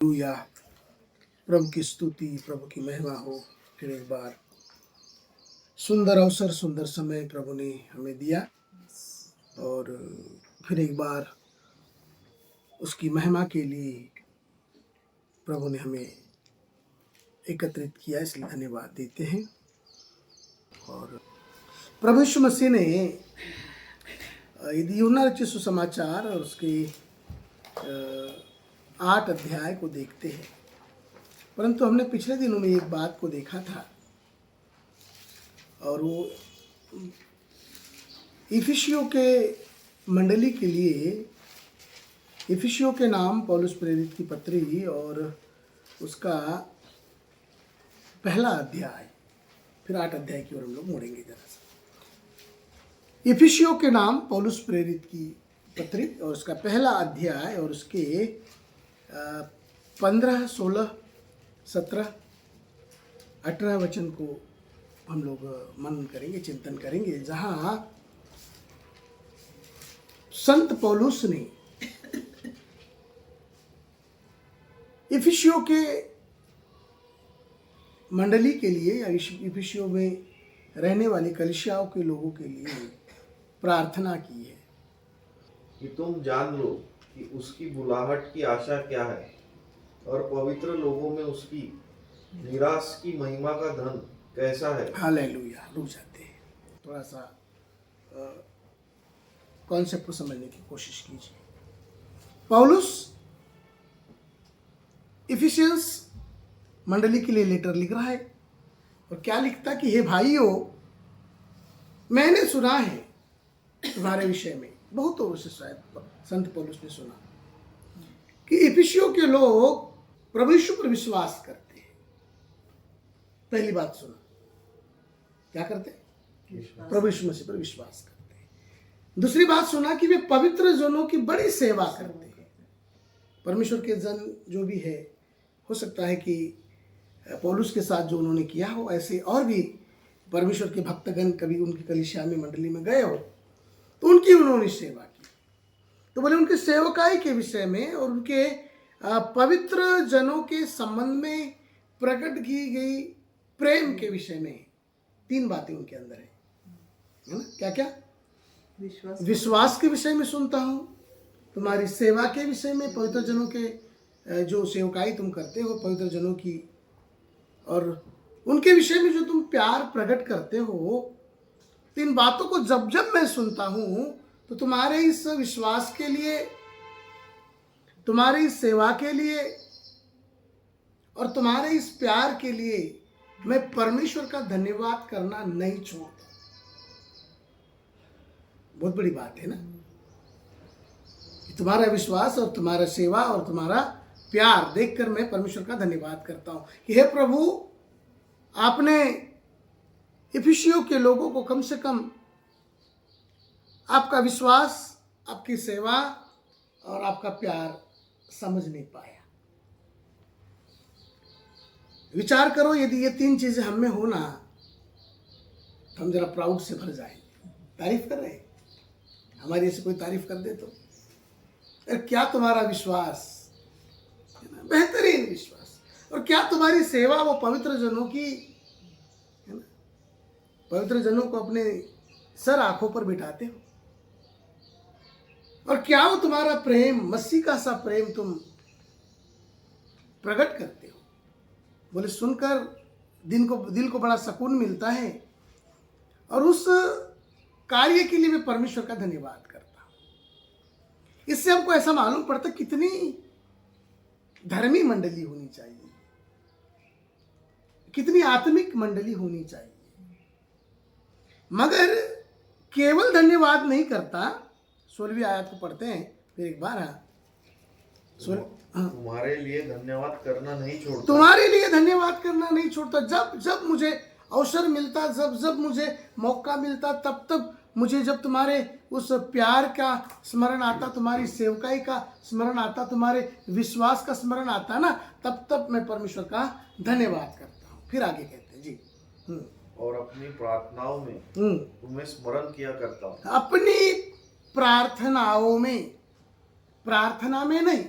Hallelujah. प्रभु की स्तुति, प्रभु की महिमा हो। फिर एक बार सुंदर अवसर, सुंदर समय प्रभु ने हमें दिया और फिर एक बार उसकी महिमा के लिए प्रभु ने हमें एकत्रित किया, इसलिए धन्यवाद देते हैं। और प्रभु यीशु मसीह ने यदि यूहन्ना रचित सुसमाचार और उसके 8 अध्याय को देखते हैं, परंतु हमने पिछले दिनों में एक बात को देखा था और वो इफिसियों के मंडली के लिए, इफिसियों के नाम पौलुस प्रेरित की पत्री और उसका पहला अध्याय, फिर 8 अध्याय की ओर हम लोग मुड़ेंगे जरा सा। इफिसियों के नाम पौलुस प्रेरित की पत्री और उसका पहला अध्याय और उसके 15, 16, 17, 18 वचन को हम लोग मनन करेंगे, चिंतन करेंगे, जहां संत पौलुस ने इफिसियों के मंडली के लिए या इफिसियों में रहने वाली कलीसियाओं के लोगों के लिए प्रार्थना की है कि तुम जान लो कि उसकी बुलाहट की आशा क्या है और पवित्र लोगों में उसकी निराश की महिमा का धन कैसा है। हालेलुया। रुक जाते हैं, थोड़ा सा कॉन्सेप्ट को समझने की कोशिश कीजिए। पौलुस इफिसियंस मंडली के लिए लेटर लिख रहा है और क्या लिखता कि हे भाइयों, मैंने सुना है तुम्हारे विषय में, बहुतों से शायद संत पौलुस ने सुना कि इफिसियों के लोग प्रभु यीशु पर विश्वास करते हैं। पहली बात सुना, क्या करते हैं? प्रभु यीशु मसीह पर विश्वास करते हैं। दूसरी बात सुना कि वे पवित्र जनों की बड़ी सेवा करते हैं। परमेश्वर के जन जो भी है, हो सकता है कि पौलुस के साथ जो उन्होंने किया हो, ऐसे और भी परमेश्वर के भक्तगण कभी उनकी कलीसिया में, मंडली में गए हो तो उनकी उन्होंने सेवा की। तो बोले उनके सेवकाई के विषय में और उनके पवित्र जनों के संबंध में प्रकट की गई प्रेम के विषय में 3 बातें उनके अंदर है ना? क्या क्या? विश्वास के विषय में सुनता हूँ, तुम्हारी सेवा के विषय में, पवित्र जनों के जो सेवकाई तुम करते हो पवित्र जनों की, और उनके विषय में जो तुम प्यार प्रकट करते हो। 3 बातों को जब जब मैं सुनता हूँ तो तुम्हारे इस विश्वास के लिए, तुम्हारी इस सेवा के लिए और तुम्हारे इस प्यार के लिए मैं परमेश्वर का धन्यवाद करना नहीं छोड़ता। बहुत बड़ी बात है ना, कि तुम्हारा विश्वास और तुम्हारा सेवा और तुम्हारा प्यार देखकर मैं परमेश्वर का धन्यवाद करता हूं कि हे प्रभु, आपने इफिसियों के लोगों को कम से कम आपका विश्वास, आपकी सेवा और आपका प्यार समझ नहीं पाया। विचार करो, यदि ये 3 चीजें हम में हो ना तो हम जरा प्राउड से भर जाएंगे। तारीफ कर रहे हैं, हमारी ऐसे कोई तारीफ कर दे तो क्या तुम्हारा विश्वास, बेहतरीन विश्वास, और क्या तुम्हारी सेवा वो पवित्र जनों की है ना, पवित्र जनों को अपने सर आंखों पर बिठाते हो, और क्या वो तुम्हारा प्रेम, मसीह का सा प्रेम तुम प्रकट करते हो। बोले सुनकर दिल को बड़ा सुकून मिलता है और उस कार्य के लिए मैं परमेश्वर का धन्यवाद करता हूं। इससे हमको ऐसा मालूम पड़ता कितनी धर्मी मंडली होनी चाहिए, कितनी आत्मिक मंडली होनी चाहिए। मगर केवल धन्यवाद नहीं करता। 16वीं आयत को पढ़ते हैं फिर एक बार। तुम्हारे लिए धन्यवाद करना नहीं छोड़ता, तुम्हारे लिए धन्यवाद करना नहीं छोड़ता। जब जब मुझे अवसर मिलता, जब जब मुझे मौका मिलता, तब तब मुझे जब तुम्हारे उस प्यार का स्मरण आता, तुम्हारी सेवकाई का स्मरण आता, तुम्हारे विश्वास का स्मरण आता ना, तब तब मैं परमेश्वर का धन्यवाद करता हूँ। फिर आगे कहते हैं जी, और अपनी प्रार्थनाओं में तुम्हें स्मरण किया करता हूँ। अपनी प्रार्थनाओं में, प्रार्थना में नहीं,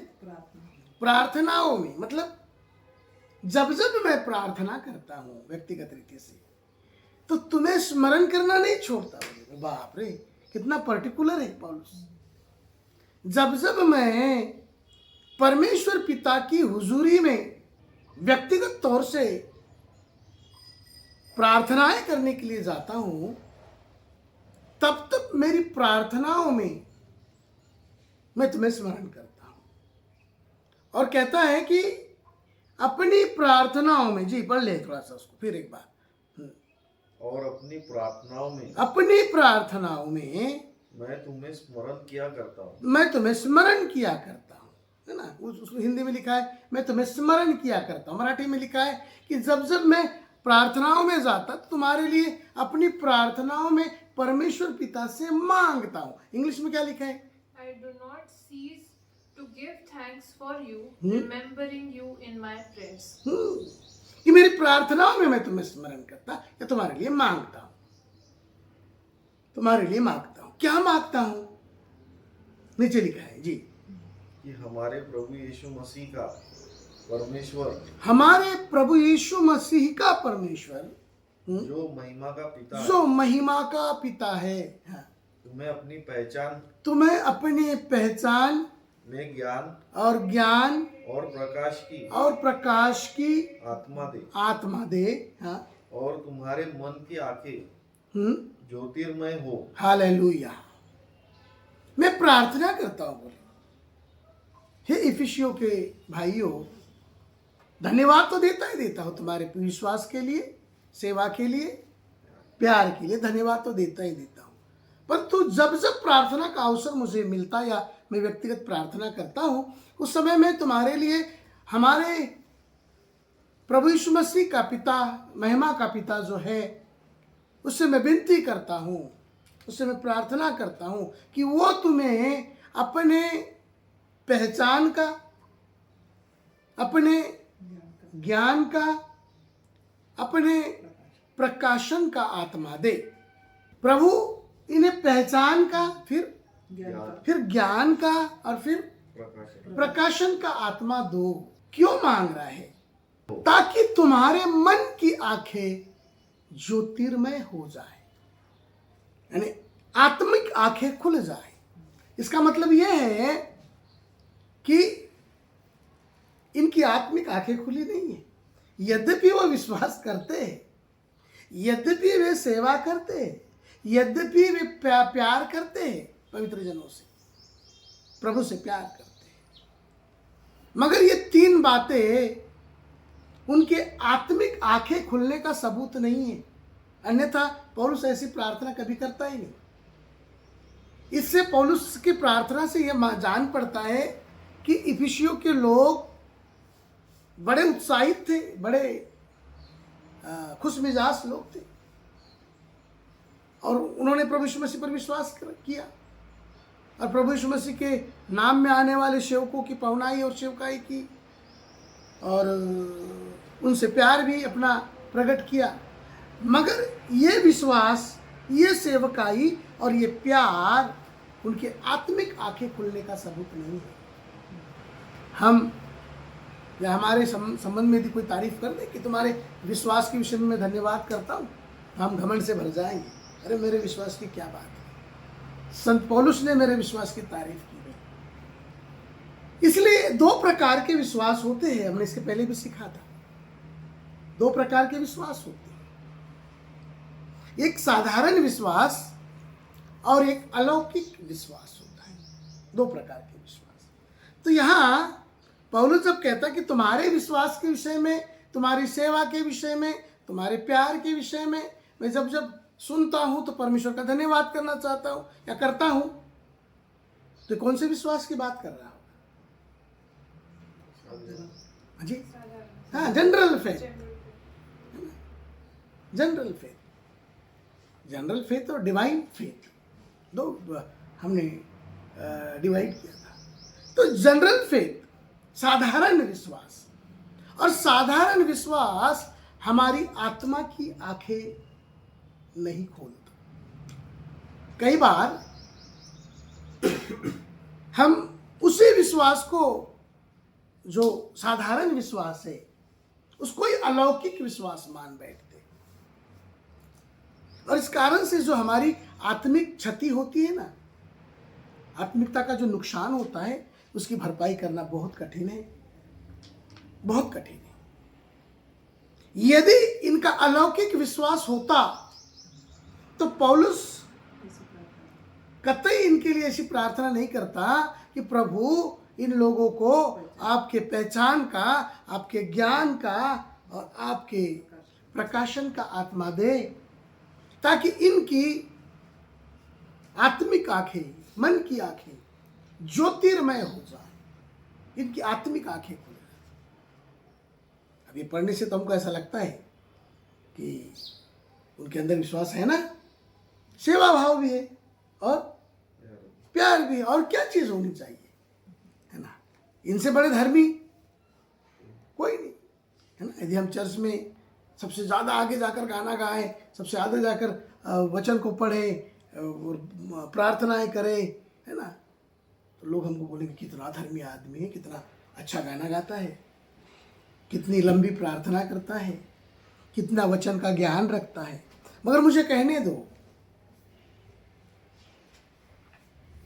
प्रार्थनाओं में, मतलब जब जब मैं प्रार्थना करता हूं व्यक्तिगत रीति से, तो तुम्हें स्मरण करना नहीं छोड़ता। बाप रे, कितना पर्टिकुलर है पौलुस। जब जब मैं परमेश्वर पिता की हुजूरी में व्यक्तिगत तौर से प्रार्थनाएं करने के लिए जाता हूं, तब तक मेरी प्रार्थनाओं में मैं तुम्हें स्मरण करता हूं। और कहता है कि अपनी प्रार्थनाओं में, जी पढ़ ले थोड़ा सा उसको फिर एक बार। और अपनी प्रार्थनाओं में अपनी प्रार्थनाओं में मैं तुम्हें स्मरण किया करता हूँ। मैं तुम्हें स्मरण किया करता हूँ, है ना। उसको हिंदी में लिखा है मैं तुम्हें स्मरण किया करता हूँ। मराठी में लिखा है कि जब जब मैं प्रार्थनाओं में जाता तो तुम्हारे लिए अपनी प्रार्थनाओं में परमेश्वर पिता से मांगता हूँ। इंग्लिश में क्या लिखा है? I do not cease to give thanks for you, remembering you in my prayers. कि मेरी प्रार्थनाओं में मैं तुम्हें स्मरण करता या तुम्हारे लिए मांगता हूँ, तुम्हारे लिए मांगता हूँ। क्या मांगता हूँ? नीचे लिखा है जी कि हमारे प्रभु यीशु मसीह का परमेश्वर, हमारे प्रभु यीशु मसीह का परमेश्वर, जो महिमा का पिता है, जो महिमा का पिता है, हाँ, तुम्हें अपनी पहचान तुम्हें अपनी पहचान में ज्ञान ज्ञान और प्रकाश की आत्मा दे, हाँ, और तुम्हारे मन की आंखें ज्योतिर्मय हो। हालेलुया। मैं प्रार्थना करता हूँ, बोले हे इफिसियों के भाइयों, धन्यवाद तो देता ही देता हूँ तुम्हारे विश्वास के लिए, सेवा के लिए, प्यार के लिए धन्यवाद तो देता ही देता हूँ। परंतु जब जब प्रार्थना का अवसर मुझे मिलता या मैं व्यक्तिगत प्रार्थना करता हूँ, उस समय मैं तुम्हारे लिए, हमारे प्रभु यीशु मसीह का पिता, महिमा का पिता जो है, उससे मैं विनती करता हूँ, उससे मैं प्रार्थना करता हूँ कि वो तुम्हें अपने पहचान का, अपने ज्ञान का, अपने प्रकाशन का आत्मा दे। प्रभु इन्हें पहचान का, फिर ज्ञान का और फिर प्रकाशन का आत्मा दो। क्यों मांग रहा है? ताकि तुम्हारे मन की आंखें ज्योतिर्मय हो जाए, यानी आत्मिक आंखें खुल जाए। इसका मतलब यह है कि इनकी आत्मिक आंखें खुली नहीं है। यद्यपि वो विश्वास करते हैं, यद्यपि वे सेवा करते हैं, यद्यपि वे प्यार करते हैं, पवित्र जनों से, प्रभु से प्यार करते हैं, मगर ये तीन बातें उनके आत्मिक आंखें खुलने का सबूत नहीं है। अन्यथा पौलुस ऐसी प्रार्थना कभी करता ही नहीं। इससे पौलुस की प्रार्थना से यह जान पड़ता है कि इफिसियों के लोग बड़े उत्साहित थे, बड़े खुश मिजाज लोग थे, और उन्होंने प्रभु यीशु मसीह पर विश्वास किया और प्रभु यीशु मसीह के नाम में आने वाले सेवकों की पहुनाई और सेवकाई की, और उनसे प्यार भी अपना प्रकट किया। मगर ये विश्वास, ये सेवकाई और ये प्यार उनके आत्मिक आंखें खुलने का सबूत नहीं है। हम या हमारे संबंध में यदि कोई तारीफ कर दे कि तुम्हारे विश्वास के विषय में मैं धन्यवाद करता हूँ, हम घमंड से भर जाएंगे। अरे मेरे विश्वास की क्या बात है, संत पौलुस ने मेरे विश्वास की तारीफ की है। इसलिए दो प्रकार के विश्वास होते हैं, हमने इसके पहले भी सीखा था। दो प्रकार के विश्वास होते हैं, एक साधारण विश्वास और एक अलौकिक विश्वास होता है। दो प्रकार के विश्वास। तो यहाँ पौलुस जब कहता है कि तुम्हारे विश्वास के विषय में, तुम्हारी सेवा के विषय में, तुम्हारे प्यार के विषय में मैं जब जब सुनता हूं तो परमेश्वर का धन्यवाद करना चाहता हूं या करता हूं, तो कौन से विश्वास की बात कर रहा हूं जी? हाँ, general faith, general faith, general faith और डिवाइन फेथ, दो हमने डिवाइड किया था। तो जनरल फेथ साधारण विश्वास, और साधारण विश्वास हमारी आत्मा की आंखें नहीं खोलता। कई बार हम उसी विश्वास को जो साधारण विश्वास है उसको ही अलौकिक विश्वास मान बैठते हैं। और इस कारण से जो हमारी आत्मिक क्षति होती है ना, आत्मिकता का जो नुकसान होता है, उसकी भरपाई करना बहुत कठिन है, बहुत कठिन है। यदि इनका अलौकिक विश्वास होता तो पौलुस कतई इनके लिए ऐसी प्रार्थना नहीं करता कि प्रभु इन लोगों को आपके पहचान का, आपके ज्ञान का और आपके प्रकाशन का आत्मा दे, ताकि इनकी आत्मिक आंखें, मन की आंखें ज्योतिर्मय हो जाए, इनकी आत्मिक आंखें खुल जाए। अब ये पढ़ने से तो हमको ऐसा लगता है कि उनके अंदर विश्वास है ना, सेवा भाव भी है और प्यार भी है, और क्या चीज होनी चाहिए, है ना। इनसे बड़े धर्मी कोई नहीं, है ना। यदि हम चर्च में सबसे ज़्यादा आगे जाकर गाना गाएं, सबसे आगे जाकर वचन को पढ़ें और प्रार्थनाएं करें, है ना, तो लोग हमको बोलेंगे कितना धर्मी आदमी है, कितना अच्छा गाना गाता है, कितनी लंबी प्रार्थना करता है, कितना वचन का ज्ञान रखता है। मगर मुझे कहने दो,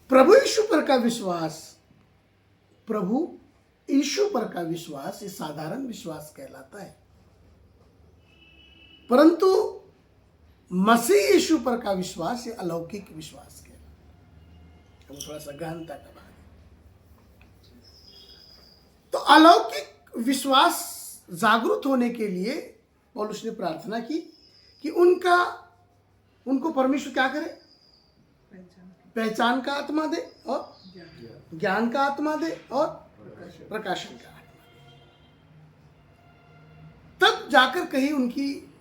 प्रभु यीशु पर का विश्वास, प्रभु यीशु पर का विश्वास ये साधारण विश्वास कहलाता है, परंतु मसीह यीशु पर का विश्वास ये अलौकिक विश्वास कहलाता है। वो थोड़ा सा गहनता का भाग है। तो अलौकिक विश्वास जागरूक होने के लिए पौलुस ने प्रार्थना की कि उनको परमेश्वर क्या करे, पहचान का आत्मा दे और ज्ञान का आत्मा दे और प्रकाशन का आत्मा दे। तब जाकर कहीं उनकी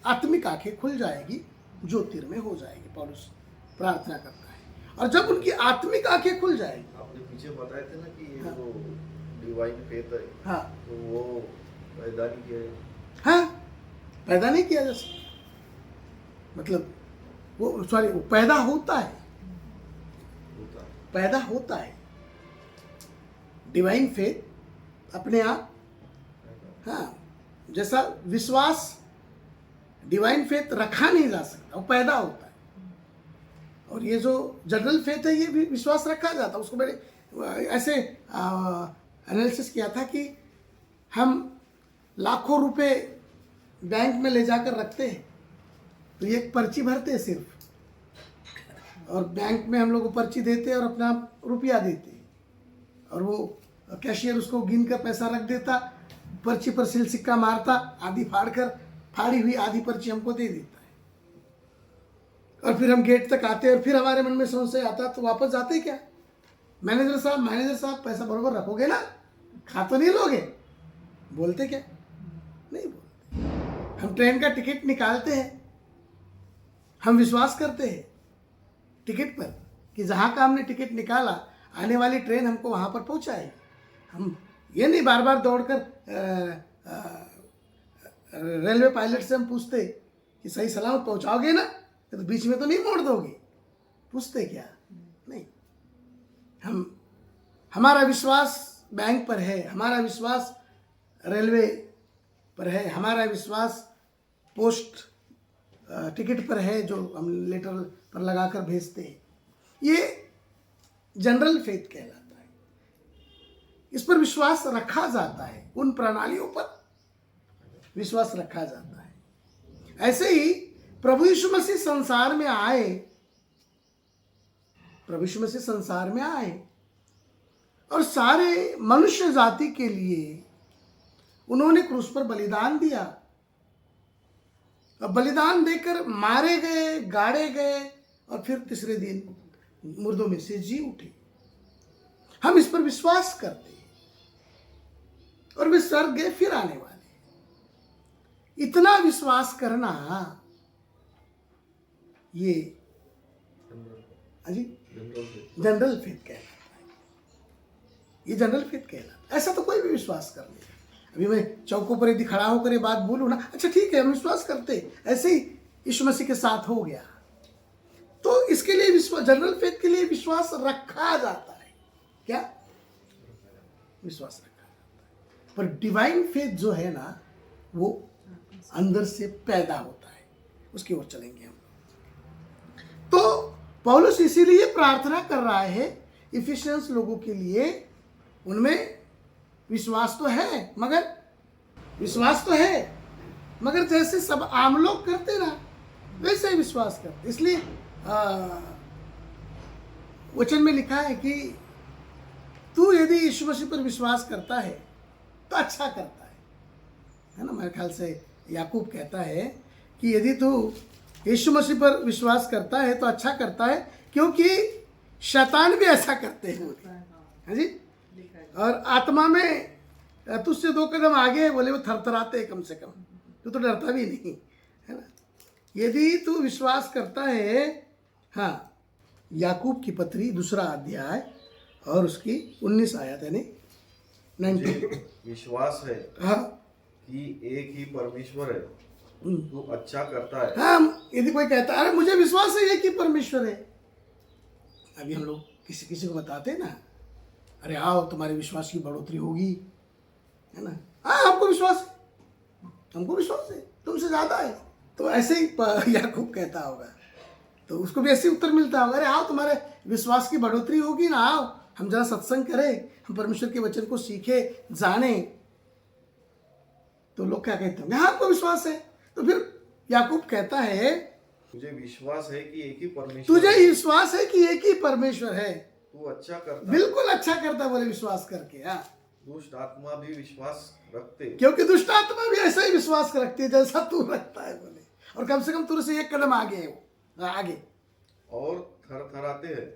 आत्मिक आंखें खुल जाएगी, ज्योतिर्मय हो जाएगी। पौलुस प्रार्थना करता है, और जब उनकी आत्मिक आंखें खुल जाएगी, आपने पीछे बताए थे ना कि ये जो डिवाइन फेथ है, हाँ, तो वो पैदा नहीं किया है। हाँ, पैदा नहीं किया जा सकता, मतलब वो पैदा होता है, पैदा होता है। डिवाइन फेथ अपने आप, हाँ, जैसा विश्वास डिवाइन फेथ रखा नहीं जा सकता, वो पैदा होता है। और ये जो जनरल फेथ है, ये भी विश्वास रखा जाता है। उसको मैंने ऐसे एनालिसिस किया था कि हम लाखों रुपए बैंक में ले जाकर रखते हैं, तो ये एक पर्ची भरते हैं सिर्फ, और बैंक में हम लोग को पर्ची देते हैं और अपना रुपया देते हैं, और वो कैशियर उसको गिन कर पैसा रख देता, पर्ची पर सिल सिक्का मारता, आधी फाड़ी हुई आधी पर्ची हमको दे देता है। और फिर हम गेट तक आते हैं, और फिर हमारे मन में संशय आता, तो वापस जाते क्या, मैनेजर साहब पैसा बरोबर रखोगे ना, खा तो नहीं लोगे, बोलते क्या, नहीं बोलते। हम ट्रेन का टिकट निकालते हैं, हम विश्वास करते हैं टिकट पर कि जहाँ का हमने टिकट निकाला, आने वाली ट्रेन हमको वहाँ पर पहुँचाएगी। हम ये नहीं बार बार दौड़कर रेलवे पायलट से हम पूछते कि सही सलामत पहुँचाओगे ना, तो बीच में तो नहीं मोड़ दोगे, पूछते क्या, नहीं। हमारा विश्वास बैंक पर है, हमारा विश्वास रेलवे पर है, हमारा विश्वास पोस्ट टिकट पर है जो हम लेटर पर लगाकर भेजते हैं। ये जनरल फेथ कहलाता है, इस पर विश्वास रखा जाता है, उन प्रणालियों पर विश्वास रखा जाता है। ऐसे ही प्रभु यीशु मसीह संसार में आए, प्रभु यीशु मसीह संसार में आए और सारे मनुष्य जाति के लिए उन्होंने क्रूस पर बलिदान दिया, और बलिदान देकर मारे गए, गाड़े गए, और फिर तीसरे दिन मुर्दों में से जी उठे। हम इस पर विश्वास करते हैं, और वे स्वर्ग गए फिर आने वाले। इतना विश्वास करना ये अजी जनरल फेथ कहलाता है, ये जनरल फेथ कहलाता है। ऐसा तो कोई भी विश्वास कर ले। अभी मैं चौकों पर यदि खड़ा होकर ये बात बोलूँ ना, अच्छा ठीक है हम विश्वास करते, ऐसे ही यीशु मसीह के साथ हो गया, तो इसके लिए विश्वास, जनरल फेथ के लिए विश्वास रखा जाता है। क्या विश्वास रखा, पर डिवाइन फेथ जो है ना वो अंदर से पैदा होता है, उसकी ओर चलेंगे हम। तो पौलुस इसीलिए प्रार्थना कर रहा है इफिशियंस लोगों के लिए, उनमें विश्वास तो है मगर जैसे सब आम लोग करते ना वैसे ही विश्वास करते। इसलिए वचन में लिखा है कि तू यदि यीशु मसीह पर विश्वास करता है तो अच्छा करता है ना। मेरे ख्याल से याकूब कहता है कि यदि तू यीशु मसीह पर विश्वास करता है तो अच्छा करता है, क्योंकि शैतान भी ऐसा करते हैं हाँ जी। और आत्मा में तुझसे 2 कदम आगे है, बोले वो थरथराते हैं कम से कम, तू तो डरता भी नहीं है ना। यदि तू विश्वास करता है, हाँ, याकूब की पत्री 2 अध्याय और उसकी 19 आयत यानी 19। विश्वास है हाँ कि एक ही परमेश्वर है, वो अच्छा करता है। हाँ, यदि कोई कहता है अरे मुझे विश्वास है एक ही परमेश्वर है, अभी हम लोग किसी को बताते हैं ना, अरे आओ तुम्हारे विश्वास की बढ़ोतरी होगी, है ना। हाँ हमको विश्वास है तुमसे ज़्यादा है, तो ऐसे ही याकूब कहता होगा, तो उसको भी ऐसे उत्तर मिलता होगा, अरे आओ तुम्हारे विश्वास की बढ़ोतरी होगी ना, आओ हम जरा सत्संग करें, हम परमेश्वर के वचन को सीखे जाने। तो लोग क्या कहते हैं, हाँ आपको विश्वास है। तो फिर याकूब कहता है तुझे विश्वास है कि एक ही परमेश्वर है, तू अच्छा करता, बिल्कुल अच्छा करता है, बोले विश्वास करके। हाँ, दुष्ट आत्मा भी विश्वास रखते, क्योंकि दुष्ट आत्मा भी ऐसा ही विश्वास रखती है जैसा तू रखता है, बोले, और कम से कम तुझे से 1 कदम आगे है वो, आगे, और थरथराते हैं।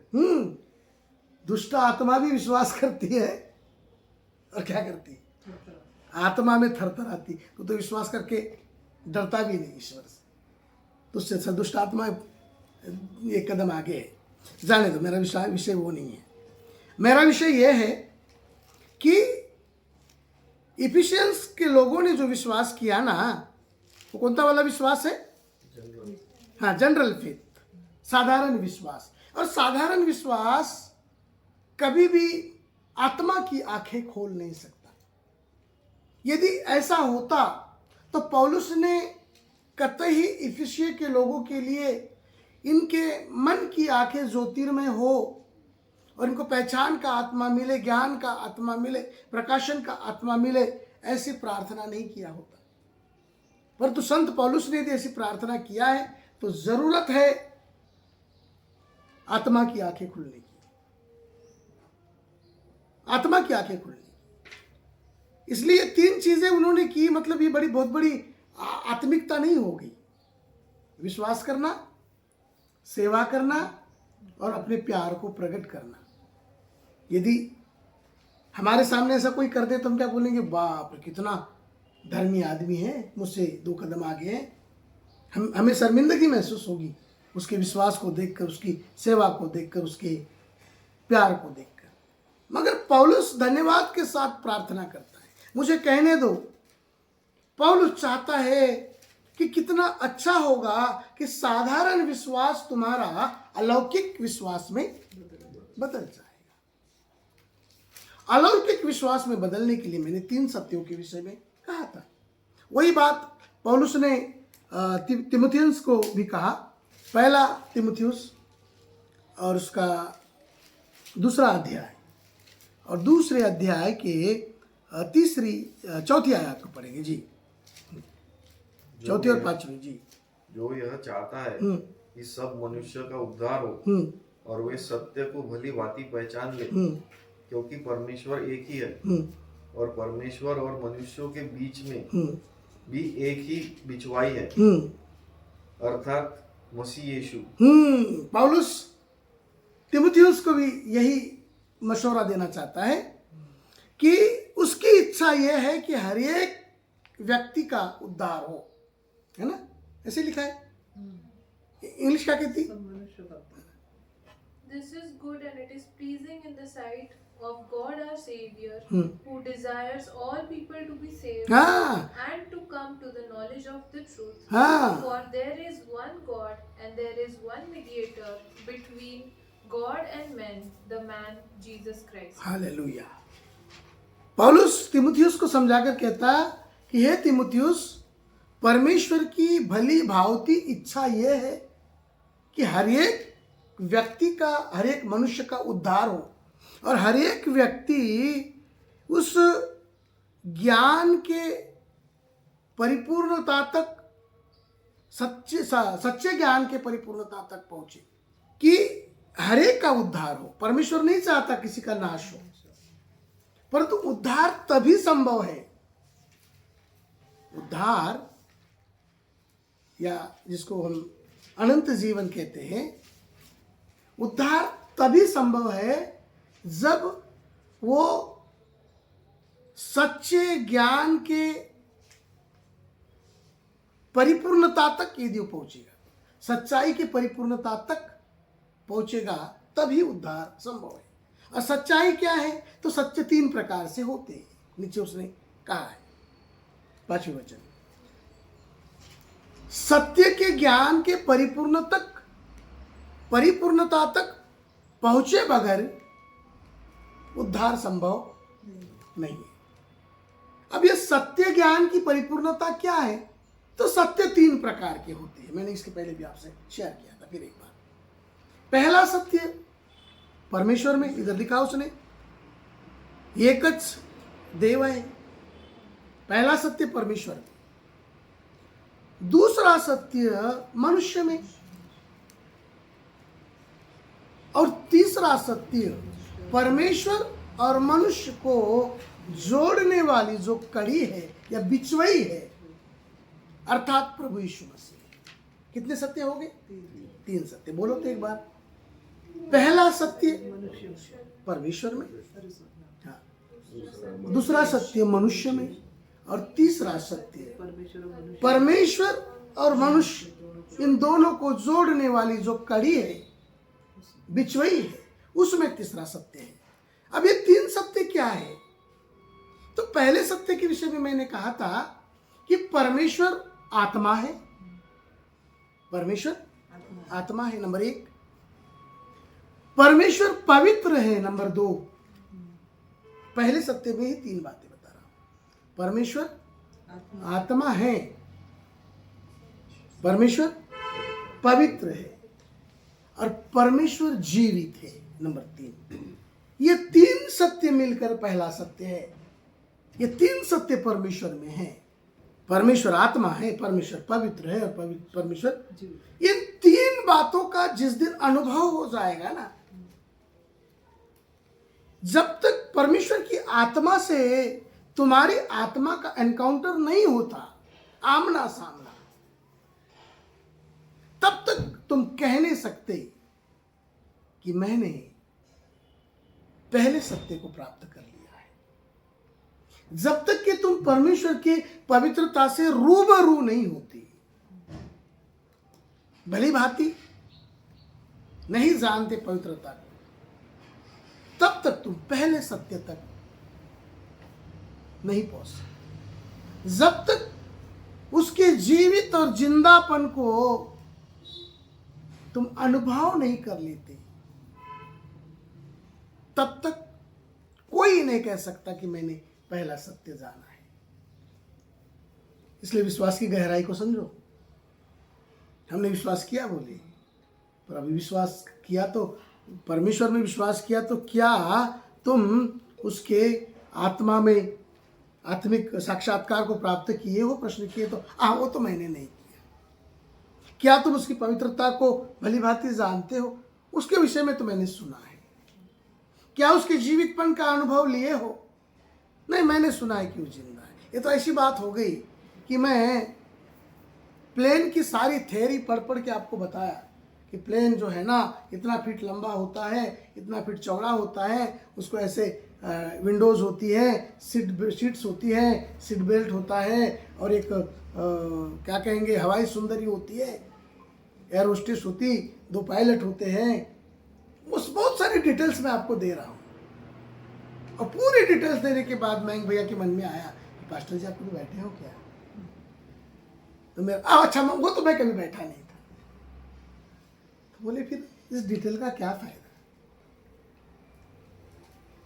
दुष्ट आत्मा भी विश्वास करती है और क्या करती है, आत्मा में थरथराती। तो विश्वास करके डरता भी नहीं ईश्वर से, तुझसे दुष्ट आत्मा 1 कदम आगे है। जाने दो, मेरा विषय वो नहीं है। मेरा विषय यह है कि इफिशियंस के लोगों ने जो विश्वास किया ना, वो कौन सा वाला विश्वास है? हाँ, जनरल फेथ, साधारण विश्वास। और साधारण विश्वास कभी भी आत्मा की आंखें खोल नहीं सकता। यदि ऐसा होता तो पौलुस ने कतई इफिसिया के लोगों के लिए इनके मन की आंखें ज्योतिर्मय हो और इनको पहचान का आत्मा मिले, ज्ञान का आत्मा मिले, प्रकाशन का आत्मा मिले, ऐसी प्रार्थना नहीं किया होता। परंतु संत पौलुस ने यदि ऐसी प्रार्थना किया है तो जरूरत है आत्मा की आंखें खुलने की, आत्मा की आंखें खुलने की। इसलिए 3 चीजें उन्होंने की, मतलब ये बहुत बड़ी आत्मिकता नहीं हो गई। विश्वास करना, सेवा करना और अपने प्यार को प्रकट करना। यदि हमारे सामने ऐसा कोई कर दे तो हम क्या बोलेंगे, बाप रे कितना धर्मी आदमी है, मुझसे 2 कदम आगे है। हमें शर्मिंदगी महसूस होगी उसके विश्वास को देखकर, उसकी सेवा को देखकर, उसके प्यार को देखकर। मगर पौलुस धन्यवाद के साथ प्रार्थना करता है। मुझे कहने दो, पौलुस चाहता है कि कितना अच्छा होगा कि साधारण विश्वास तुम्हारा अलौकिक विश्वास में बदल जाएगा। अलौकिक विश्वास में बदलने के लिए मैंने 3 सत्यों के विषय में कहा था। वही बात पौलुस ने तिमुथियुस को भी कहा। पहला तिमुथियुस और उसका 2 अध्याय और दूसरे अध्याय के 4थी आयत को पढ़ेंगे जी, 4थी और 5वीं जी। जो यह चाहता है कि सब मनुष्य का उद्धार हो और वे सत्य को भली भांति पहचान ले, क्योंकि परमेश्वर एक ही है और परमेश्वर और मनुष्यों के बीच में भी एक ही बिचवाई है, अर्थात मसीह यीशु। पौलुस तिमुथियुस को भी यही मशवरा देना चाहता है कि उसकी इच्छा यह है कि हर एक व्यक्ति का उद्धार हो, है ना, ऐसे लिखा है। इंग्लिश क्या कहती? This is good and it is pleasing in the sight of God our Savior, who desires all people to be saved and to come to the knowledge of the truth. For there is one God and there is one mediator between God and men, the man Jesus Christ. Hallelujah. पौलुस तिमुथियुस को समझाकर कहता कि हे तिमुथियुस, परमेश्वर की भली भावती इच्छा यह है कि हर एक व्यक्ति का, हर एक मनुष्य का उद्धार हो और हर एक व्यक्ति उस ज्ञान के परिपूर्णता तक, सच्चे ज्ञान के परिपूर्णता तक पहुंचे कि हर एक का उद्धार हो। परमेश्वर नहीं चाहता किसी का नाश हो, परंतु उद्धार तभी संभव है, उद्धार या जिसको हम अनंत जीवन कहते हैं, उद्धार तभी संभव है जब वो सच्चे ज्ञान के परिपूर्णता तक यदि वो पहुंचेगा, सच्चाई की परिपूर्णता तक पहुंचेगा, तभी उद्धार संभव है। और सच्चाई क्या है? तो सत्य 3 प्रकार से होते हैं, नीचे उसने कहा है 5वें वचन, सत्य के ज्ञान के परिपूर्णता तक पहुंचे बगैर उद्धार संभव नहीं है। अब ये सत्य ज्ञान की परिपूर्णता क्या है? तो सत्य 3 प्रकार के होते हैं, मैंने इसके पहले भी आपसे शेयर किया था, फिर एक बार। पहला सत्य परमेश्वर में, इधर लिखा उसने, एकच देव है, पहला सत्य परमेश्वर में। दूसरा सत्य मनुष्य में, और तीसरा सत्य परमेश्वर और मनुष्य को जोड़ने वाली जो कड़ी है या बिचवई है, अर्थात प्रभु यीशु मसीह। कितने सत्य हो गए? 3 सत्य। बोलो तो एक बार। पहला सत्य परमेश्वर में, हाँ, दूसरा सत्य मनुष्य में, और तीसरा सत्य परमेश्वर और मनुष्य, इन दोनों को जोड़ने वाली जो कड़ी है, बिचवई है, उसमें तीसरा सत्य है। अब ये 3 सत्य क्या है? तो पहले सत्य के विषय में मैंने कहा था कि परमेश्वर आत्मा है, परमेश्वर आत्मा है, नंबर 1। परमेश्वर पवित्र है, नंबर 2। पहले सत्य में ही 3 बातें बता रहा हूं। परमेश्वर आत्मा है, परमेश्वर पवित्र है, और परमेश्वर जीवित है, नंबर 3। ये 3 सत्य मिलकर पहला सत्य है। ये 3 सत्य परमेश्वर में है। परमेश्वर आत्मा है, परमेश्वर पवित्र है, और परमेश्वर, इन 3 बातों का जिस दिन अनुभव हो जाएगा ना, जब तक परमेश्वर की आत्मा से तुम्हारी आत्मा का एनकाउंटर नहीं होता, आमना सामना, तब तक तुम कह नहीं सकते कि मैंने पहले सत्य को प्राप्त कर लिया है। जब तक कि तुम परमेश्वर की पवित्रता से रूबरू नहीं होती, भली भांति नहीं जानते पवित्रता को, तब तक तुम पहले सत्य तक नहीं पहुंच सकते। जब तक उसके जीवित और जिंदापन को तुम अनुभव नहीं कर लेते, तब तक कोई नहीं कह सकता कि मैंने पहला सत्य जाना है। इसलिए विश्वास की गहराई को समझो। हमने विश्वास किया बोले, पर अभी विश्वास किया तो, परमेश्वर में विश्वास किया तो क्या तुम उसके आत्मा में आत्मिक साक्षात्कार को प्राप्त किए हो? प्रश्न किए तो वो तो मैंने नहीं किया। क्या तुम उसकी पवित्रता को भली भांति जानते हो? उसके विषय में तो मैंने सुना है। क्या उसके जीवितपन का अनुभव लिए हो? नहीं, मैंने सुना है कि वो जिंदा है। ये तो ऐसी बात हो गई कि मैं प्लेन की सारी थ्योरी पढ़ पढ़ के आपको बताया कि प्लेन जो है ना, इतना फीट लंबा होता है, इतना फीट चौड़ा होता है, उसको ऐसे विंडोज़ होती है, सीट्स होती है, सीट बेल्ट होता है, और एक क्या कहेंगे, हवाई सुंदरी होती है, एयर होस्टेस होती, 2 पायलट होते हैं। उस बहुत सारी डिटेल्स मैं आपको दे रहा हूँ। और पूरी डिटेल्स देने के बाद मयंक भैया के मन में आया कि पास्टर जी आप कभी बैठे हो क्या? तो मैं अच्छा, वो तो मैं कभी बैठा नहीं था। तो बोले फिर इस डिटेल का क्या फायदा?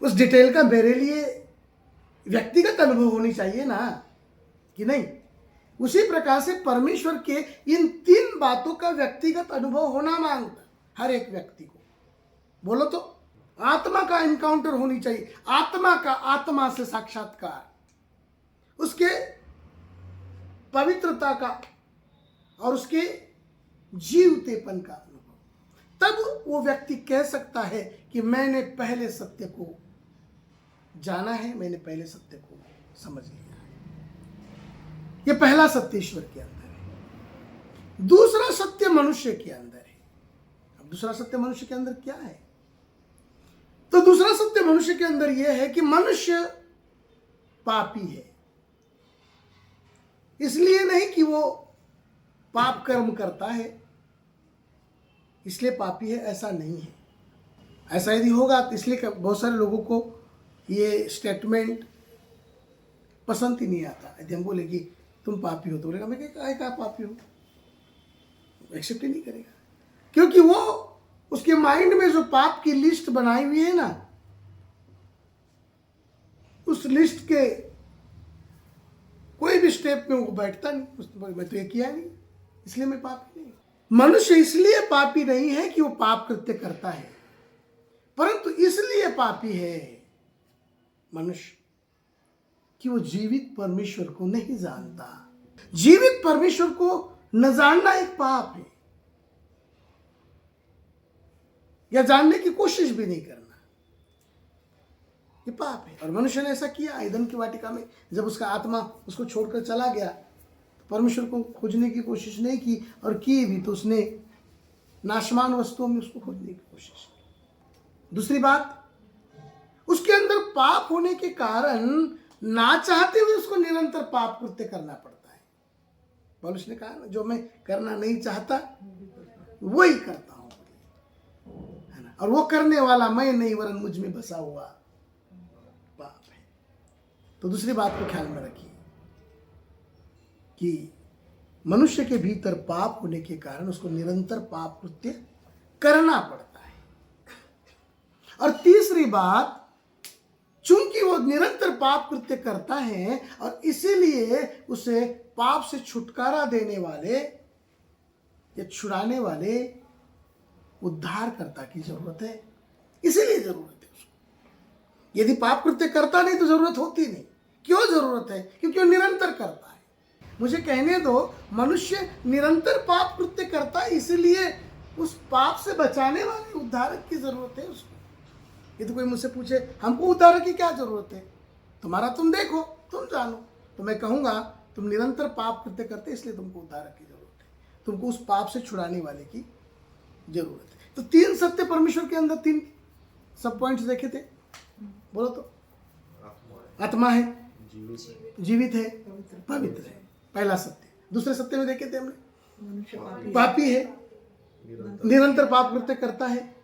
उस डिटेल का मेरे लिए व्यक्तिगत अनुभव होनी चाहिए ना, कि नहीं? उसी प्रकार से परमेश्वर के इन 3 बातों का व्यक्तिगत अनुभव होना मांगता हर एक व्यक्ति को। बोलो तो, आत्मा का एनकाउंटर होनी चाहिए, आत्मा का आत्मा से साक्षात्कार, उसके पवित्रता का और उसके जीवतेपन का अनुभव, तब वो व्यक्ति कह सकता है कि मैंने पहले सत्य को जाना है, मैंने पहले सत्य को समझ लिया है। ये पहला सत्य ईश्वर के अंदर है। दूसरा सत्य मनुष्य के अंदर है। अब दूसरा सत्य मनुष्य के अंदर क्या है? तो दूसरा सत्य मनुष्य के अंदर यह है कि मनुष्य पापी है। इसलिए नहीं कि वो पाप कर्म करता है इसलिए पापी है, ऐसा नहीं है। ऐसा यदि होगा तो इसलिए बहुत सारे लोगों को ये स्टेटमेंट पसंद ही नहीं आता। यदि हम बोले कि तुम पापी हो तो बोलेगा मैं क्या पापी हूँ, एक्सेप्ट ही नहीं करेगा, क्योंकि वो उसके माइंड में जो पाप की लिस्ट बनाई हुई है ना, उस लिस्ट के कोई भी स्टेप में वो बैठता नहीं। मैं तो ये किया नहीं इसलिए मैं पापी नहीं। मनुष्य इसलिए पापी नहीं है कि वो पाप कृत्य करता है, परंतु इसलिए पापी है मनुष्य कि वो जीवित परमेश्वर को नहीं जानता। जीवित परमेश्वर को न जानना एक पाप है, या जानने की कोशिश भी नहीं करना, ये पाप है। और मनुष्य ने ऐसा किया। ईदन की वाटिका में जब उसका आत्मा उसको छोड़कर चला गया तो परमेश्वर को खोजने की कोशिश नहीं की, और की भी तो उसने नाशमान वस्तुओं में उसको खोजने की कोशिश की। दूसरी बात, उसके अंदर पाप होने के कारण ना चाहते हुए उसको निरंतर पाप कृत्य करना पड़ता है। पौलुस ने कहा ना, जो मैं करना नहीं चाहता वही करता हूं, है ना। और वो करने वाला मैं नहीं वरन मुझ में बसा हुआ पाप है। तो दूसरी बात को ख्याल में रखिए कि मनुष्य के भीतर पाप होने के कारण उसको निरंतर पाप कृत्य करना पड़ता है। और तीसरी बात, चूंकि वो निरंतर पाप कृत्य करता है और इसीलिए उसे पाप से छुटकारा देने वाले या छुड़ाने वाले उद्धारकर्ता की जरूरत है। इसीलिए जरूरत है उसको। यदि पाप कृत्य करता नहीं तो जरूरत होती नहीं। क्यों जरूरत है? क्योंकि वो निरंतर करता है। मुझे कहने दो, मनुष्य निरंतर पाप कृत्य करता है, इसीलिए उस पाप से बचाने वाले उद्धारक की जरूरत है उसको। यदि कोई मुझसे पूछे हमको उद्धारक की क्या जरूरत है, तुम्हारा तुम देखो, तुम जानो, तो मैं कहूंगा तुम निरंतर पाप कृत्य करते इसलिए तुमको उद्धारक की जरूरत है, तुमको उस पाप से छुड़ाने वाले की जरूरत है। तो 3 सत्य परमेश्वर के अंदर 3 सब पॉइंट्स देखे थे। बोलो तो, आत्मा है, जीवित है, पवित्र है, पहला सत्य। दूसरे सत्य में देखे थे हमने, पापी है, निरंतर पाप कृत्य करता है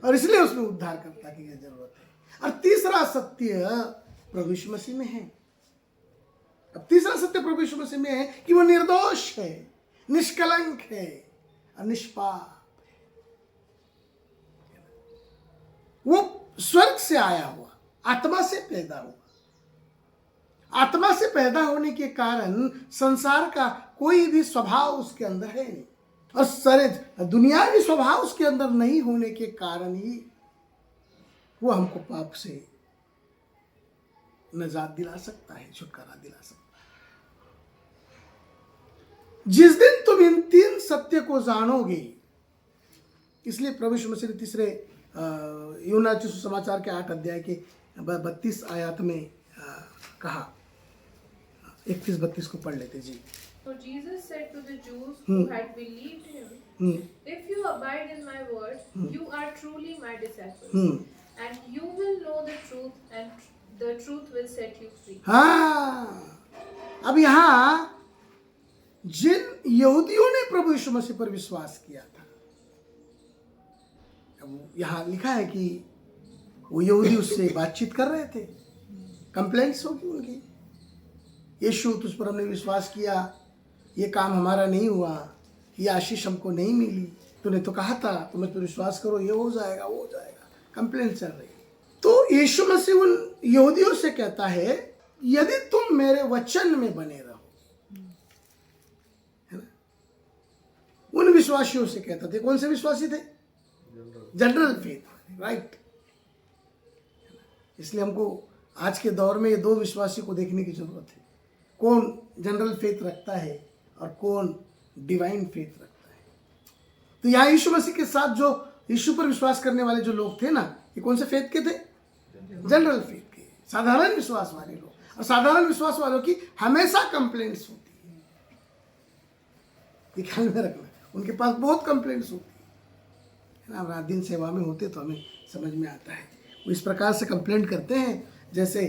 और इसलिए उसमें उद्धारकर्ता की जरूरत है। और तीसरा सत्य प्रभु यीशु मसीह में है। अब तीसरा सत्य प्रभु यीशु मसीह में है कि वो निर्दोष है, निष्कलंक है और निष्पाप है। वो स्वर्ग से आया हुआ, आत्मा से पैदा हुआ। आत्मा से पैदा होने के कारण संसार का कोई भी स्वभाव उसके अंदर है नहीं, और सारे दुनियावी स्वभाव उसके अंदर नहीं होने के कारण ही वो हमको पाप से निजात दिला सकता है, छुटकारा दिला सकता है। जिस दिन तुम इन 3 सत्य को जानोगे, इसलिए प्रभु यीशु मसीह ने तीसरे यूहन्ना सुसमाचार के 8 अध्याय के 32 आयत में कहा, 31-32 को पढ़ लेते जी। So Jesus said to the Jews who had believed him, "If you abide in my word, you are truly my disciples, and you will know the truth, and the truth will set you free." हाँ, अब यहाँ जिन यहूदियों ने प्रभु यीशु मसीह पर विश्वास किया था, अब यहाँ लिखा है कि वो यहूदी उससे बातचीत कर रहे थे, कंप्लेंट्स होगी उनकी, यीशु तुझ पर हमने विश्वास किया, ये काम हमारा नहीं हुआ, ये आशीष हमको नहीं मिली, तूने तो कहा था तुम इस पर विश्वास करो, ये हो जाएगा, वो हो जाएगा, कंप्लेंट चल रही है। तो यीशु मसीह उन यहूदियों से कहता है यदि तुम मेरे वचन में बने रहो, है ना? उन विश्वासियों से कहता थे, कौन से विश्वासी थे? General faith, right. इसलिए हमको आज के दौर में ये दो विश्वासी को देखने की जरूरत है, कौन जनरल फेथ रखता है और कौन डिवाइन फेथ रखता है। तो यहाँ यीशु मसीह के साथ जो यीशु पर विश्वास करने वाले जो लोग थे ना, ये कौन से फेथ के थे? जनरल फेथ के, साधारण विश्वास वाले लोग। और साधारण विश्वास वालों की हमेशा कंप्लेंट्स होती है, ये ख्याल में रखना, उनके पास बहुत कंप्लेंट्स होती है ना। हम रात दिन सेवा में होते तो हमें समझ में आता है, वो इस प्रकार से कंप्लेंट करते हैं जैसे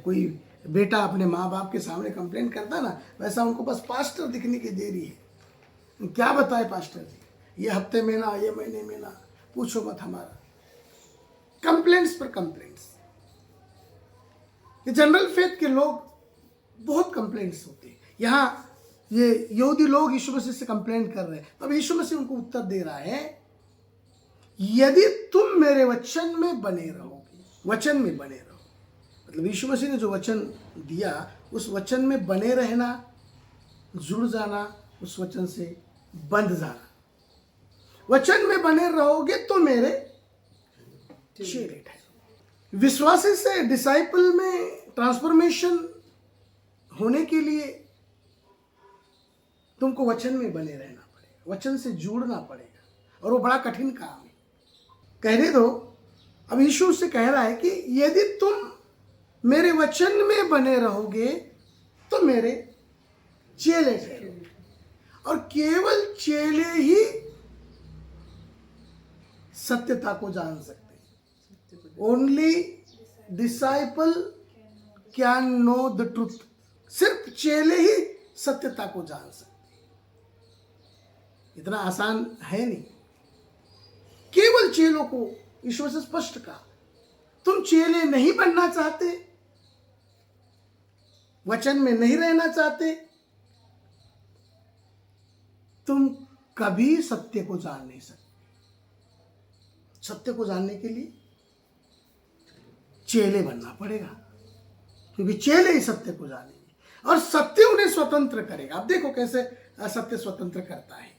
कोई बेटा अपने माँ बाप के सामने कंप्लेंट करता ना, वैसा उनको बस पास्टर दिखने की देरी है। क्या बताए पास्टर जी, ये हफ्ते में ना, ये महीने में ना, पूछो मत हमारा। कंप्लेंट्स पर कंप्लेंट्स। ये जनरल फेथ के लोग बहुत कंप्लेंट्स होते हैं। यहाँ ये यहूदी लोग यीशु मसीह से कंप्लेंट कर रहे हैं, तो अब यीशु मसीह उनको उत्तर दे रहा है, यदि तुम मेरे वचन में बने रहोगे, वचन में बने रहो, मतलब यीशु मसीह ने जो वचन दिया उस वचन में बने रहना, जुड़ जाना, उस वचन से बंध जाना। वचन में बने रहोगे तो मेरे चेले ठहरोगे। विश्वासी से डिसाइपल में ट्रांसफॉर्मेशन होने के लिए तुमको वचन में बने रहना पड़ेगा, वचन से जुड़ना पड़ेगा, और वो बड़ा कठिन काम है। कहने दो, अब यीशु उससे कह रहा है कि यदि तुम मेरे वचन में बने रहोगे तो मेरे चेले ठहरोगे। और केवल चेले ही सत्यता को जान सकते हैं। Only disciple can know the truth. सिर्फ चेले ही सत्यता को जान सकते हैं। इतना आसान है नहीं। केवल चेलों को ईश्वर से स्पष्ट कहा, तुम चेले नहीं बनना चाहते, वचन में नहीं रहना चाहते, तुम कभी सत्य को जान नहीं सकते। सत्य को जानने के लिए चेले बनना पड़ेगा, क्योंकि चेले ही सत्य को जानेंगे और सत्य उन्हें स्वतंत्र करेगा। अब देखो कैसे सत्य स्वतंत्र करता है।